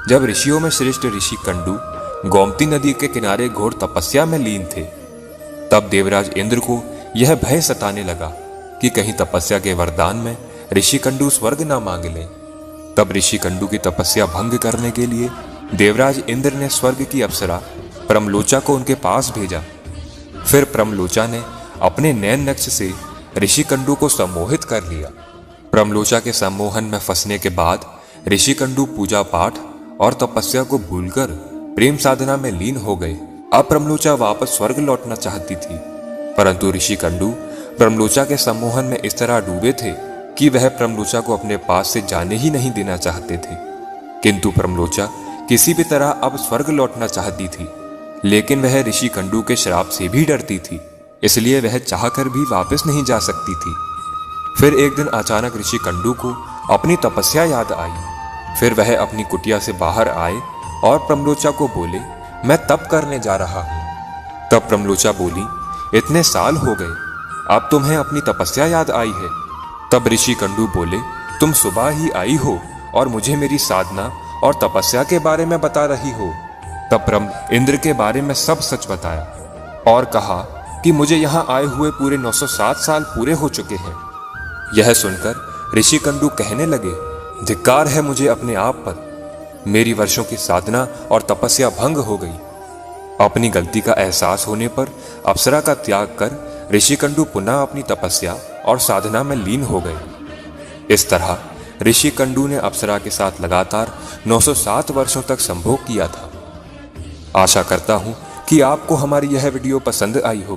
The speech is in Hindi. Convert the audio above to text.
जब ऋषियों में श्रेष्ठ ऋषि कंडू गोमती नदी के किनारे घोर तपस्या में लीन थे, तब देवराज इंद्र को यह भय सताने लगा कि कहीं तपस्या के वरदान में ऋषि कंडू स्वर्ग ना मांग ले। तब ऋषि कंडू की तपस्या भंग करने के लिए देवराज इंद्र ने स्वर्ग की अप्सरा प्रमलोचा को उनके पास भेजा। फिर प्रमलोचा ने अपने नैन नक्श से ऋषि कंडू को सम्मोहित कर लिया। प्रमलोचा के सम्मोहन में फंसने के बाद ऋषि कंडू पूजा पाठ और तपस्या को भूलकर प्रेम साधना में लीन हो गए। अब प्रमलोचा वापस स्वर्ग लौटना चाहती थी, परंतु ऋषि कंडू प्रमलोचा के सम्मोहन में इस तरह डूबे थे कि वह प्रमलोचा को अपने पास से जाने ही नहीं देना चाहते थे। किंतु प्रमलोचा किसी भी तरह अब स्वर्ग लौटना चाहती थी, लेकिन वह ऋषि कंडू के श्राप से भी डरती थी, इसलिए वह चाहकर भी वापस नहीं जा सकती थी। फिर एक दिन अचानक ऋषि कंडू को अपनी तपस्या याद आई। फिर वह अपनी कुटिया से बाहर आए और प्रमलोचा को बोले, मैं तप करने जा रहा हूं। तब प्रमलोचा बोली, इतने साल हो गए, अब तुम्हें अपनी तपस्या याद आई है। तब ऋषि कंडू बोले, तुम सुबह ही आई हो और मुझे मेरी साधना और तपस्या के बारे में बता रही हो। तब ब्रह्म इंद्र के बारे में सब सच बताया और कहा कि मुझे यहाँ आए हुए पूरे 907 साल पूरे हो चुके हैं। यह सुनकर ऋषि कंडू कहने लगे, धिक्कार है मुझे अपने आप पर, मेरी वर्षों की साधना और तपस्या भंग हो गई। अपनी गलती का एहसास होने पर अप्सरा का त्याग कर ऋषि कंडू पुनः अपनी तपस्या और साधना में लीन हो गए। इस तरह ऋषि कंडू ने अप्सरा के साथ लगातार 907 वर्षों तक संभोग किया था। आशा करता हूं कि आपको हमारी यह वीडियो पसंद आई होगी।